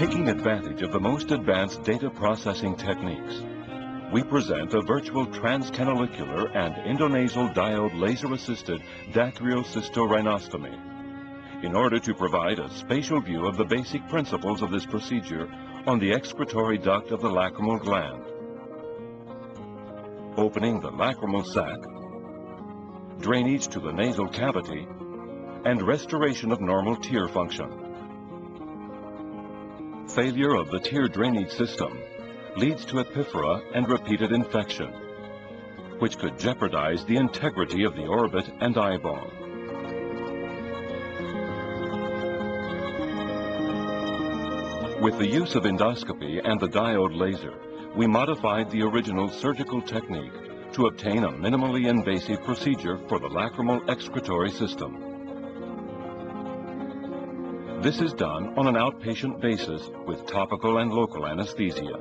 Taking advantage of the most advanced data processing techniques, we present a virtual transcanalicular and endonasal diode laser-assisted dacryocysto-rhinostomy in order to provide a spatial view of the basic principles of this procedure on the excretory duct of the lacrimal gland. Opening the lacrimal sac, drainage to the nasal cavity, and restoration of normal tear function. Failure of the tear drainage system leads to epiphora and repeated infection, which could jeopardize the integrity of the orbit and eyeball. With the use of endoscopy and the diode laser, we modified the original surgical technique to obtain a minimally invasive procedure for the lacrimal excretory system. This is done on an outpatient basis with topical and local anesthesia.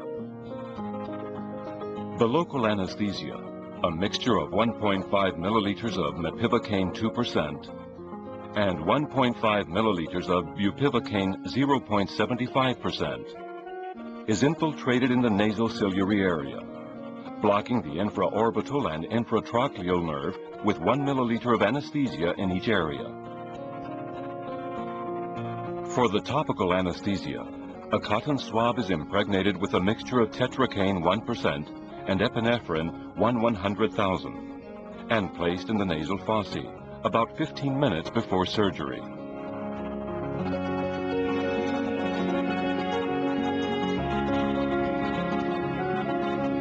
The local anesthesia, a mixture of 1.5 milliliters of mepivacaine 2% and 1.5 milliliters of bupivacaine 0.75%, is infiltrated in the nasociliary area, blocking the infraorbital and infratrochleal nerve with 1 milliliter of anesthesia in each area. For the topical anesthesia, a cotton swab is impregnated with a mixture of tetracaine 1% and epinephrine 1/100,000 and placed in the nasal fossa about 15 minutes before surgery.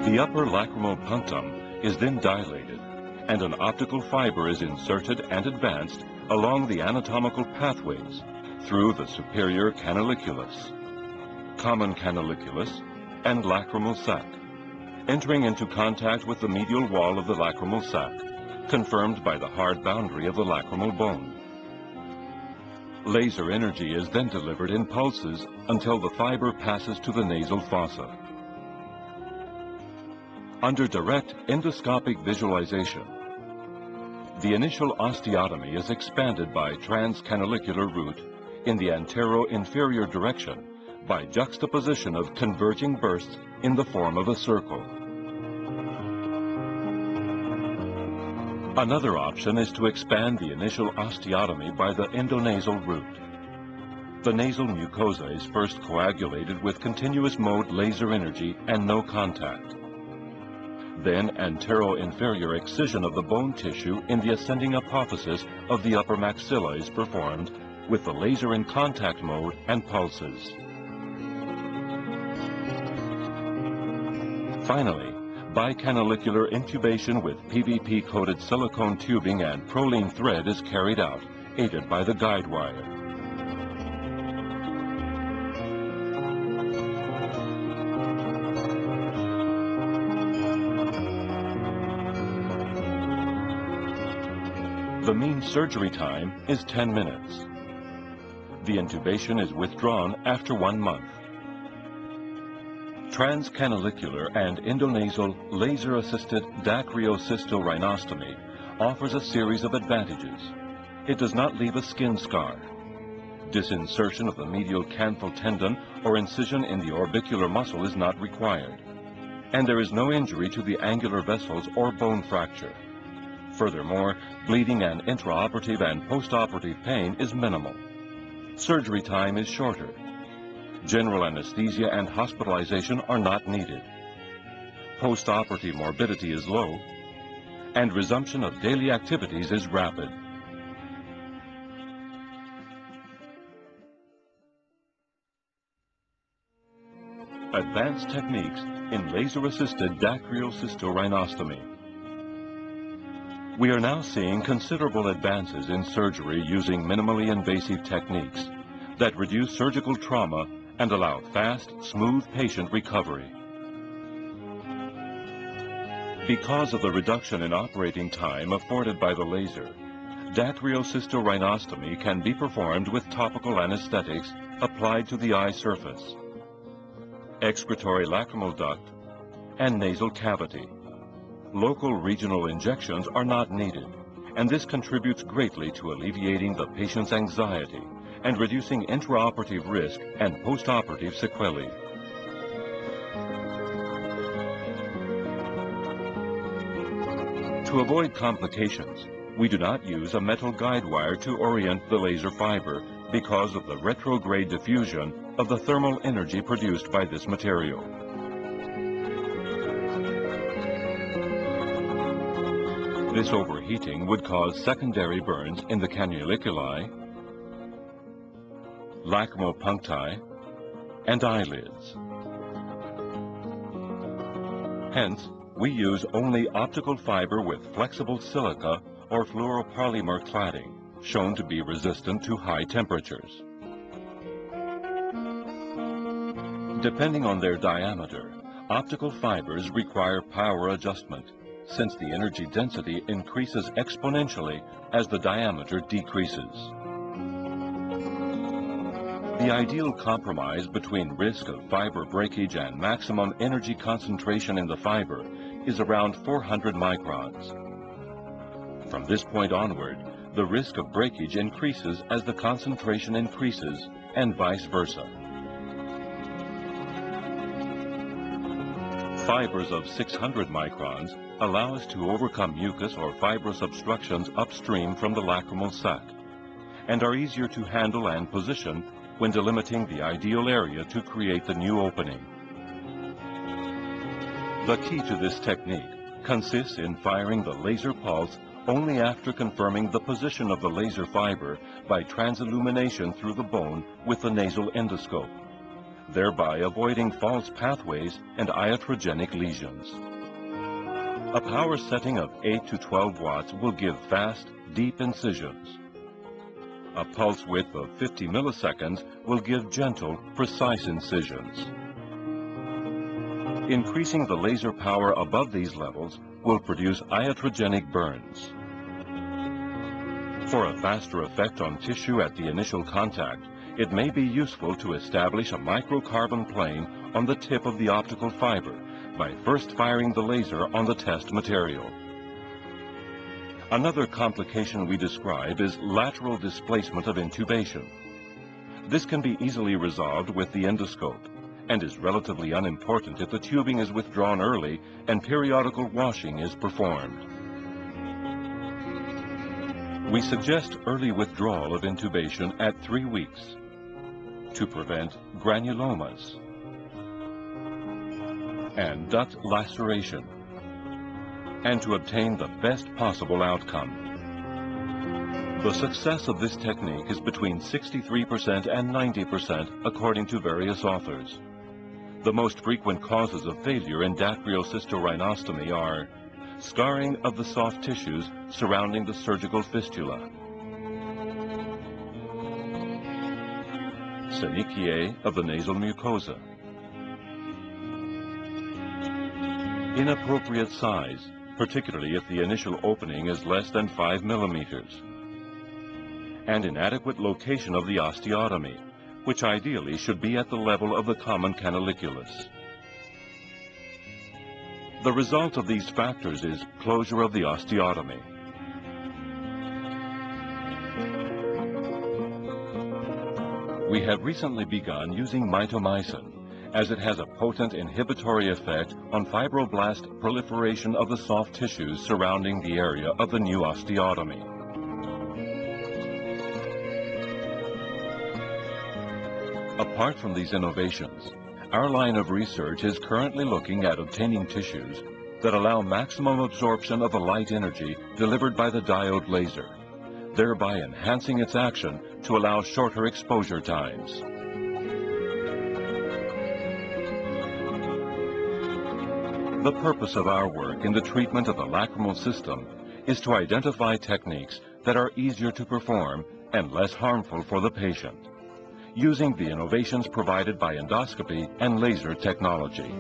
The upper lacrimal punctum is then dilated, and an optical fiber is inserted and advanced along the anatomical pathways through the superior canaliculus, common canaliculus, and lacrimal sac, entering into contact with the medial wall of the lacrimal sac, confirmed by the hard boundary of the lacrimal bone. Laser energy is then delivered in pulses until the fiber passes to the nasal fossa. Under direct endoscopic visualization, the initial osteotomy is expanded by transcanalicular route in the antero-inferior direction by juxtaposition of converging bursts in the form of a circle. Another option is to expand the initial osteotomy by the endonasal route. The nasal mucosa is first coagulated with continuous mode laser energy and no contact. Then antero-inferior excision of the bone tissue in the ascending apophysis of the upper maxilla is performed with the laser in contact mode and pulses. Finally, bicanalicular intubation with PVP-coated silicone tubing and proline thread is carried out, aided by the guide wire. The mean surgery time is 10 minutes. The intubation is withdrawn after 1 month. Transcanalicular and endonasal laser-assisted dacryocysto-rhinostomy offers a series of advantages. It does not leave a skin scar. Disinsertion of the medial canthal tendon or incision in the orbicular muscle is not required. And there is no injury to the angular vessels or bone fracture. Furthermore, bleeding and intraoperative and postoperative pain is minimal. Surgery time is shorter. General anesthesia and hospitalization are not needed. Postoperative morbidity is low, and resumption of daily activities is rapid. Advanced techniques in laser-assisted dacryocysto-rhinostomy. We are now seeing considerable advances in surgery using minimally invasive techniques that reduce surgical trauma and allow fast, smooth patient recovery. Because of the reduction in operating time afforded by the laser, dacryocysto-rhinostomy can be performed with topical anesthetics applied to the eye surface, excretory lacrimal duct, and nasal cavity. Local regional injections are not needed, and this contributes greatly to alleviating the patient's anxiety and reducing intraoperative risk and postoperative sequelae. To avoid complications, we do not use a metal guide wire to orient the laser fiber because of the retrograde diffusion of the thermal energy produced by this material. This overheating would cause secondary burns in the canaliculi, lacrimal puncti, and eyelids. Hence, we use only optical fiber with flexible silica or fluoropolymer cladding, shown to be resistant to high temperatures. Depending on their diameter, optical fibers require power adjustment, since the energy density increases exponentially as the diameter decreases. The ideal compromise between risk of fiber breakage and maximum energy concentration in the fiber is around 400 microns. From this point onward, the risk of breakage increases as the concentration increases, and vice versa. Fibers of 600 microns allow us to overcome mucus or fibrous obstructions upstream from the lacrimal sac, and are easier to handle and position when delimiting the ideal area to create the new opening. The key to this technique consists in firing the laser pulse only after confirming the position of the laser fiber by transillumination through the bone with the nasal endoscope, thereby avoiding false pathways and iatrogenic lesions. A power setting of 8 to 12 watts will give fast, deep incisions. A pulse width of 50 milliseconds will give gentle, precise incisions. Increasing the laser power above these levels will produce iatrogenic burns. For a faster effect on tissue at the initial contact, it may be useful to establish a microcarbon plane on the tip of the optical fiber by first firing the laser on the test material. Another complication we describe is lateral displacement of intubation. This can be easily resolved with the endoscope, and is relatively unimportant if the tubing is withdrawn early and periodical washing is performed. We suggest early withdrawal of intubation at 3 weeks to prevent granulomas and duct laceration, and to obtain the best possible outcome. The success of this technique is between 63% and 90% according to various authors. The most frequent causes of failure in dacryocystorynostomy are scarring of the soft tissues surrounding the surgical fistula, synechia of the nasal mucosa, inappropriate size, particularly if the initial opening is less than 5 millimeters, and inadequate location of the osteotomy, which ideally should be at the level of the common canaliculus. The result of these factors is closure of the osteotomy. We have recently begun using mitomycin, as it has a potent inhibitory effect on fibroblast proliferation of the soft tissues surrounding the area of the new osteotomy. Apart from these innovations, our line of research is currently looking at obtaining tissues that allow maximum absorption of the light energy delivered by the diode laser, thereby enhancing its action to allow shorter exposure times. The purpose of our work in the treatment of the lacrimal system is to identify techniques that are easier to perform and less harmful for the patient, using the innovations provided by endoscopy and laser technology.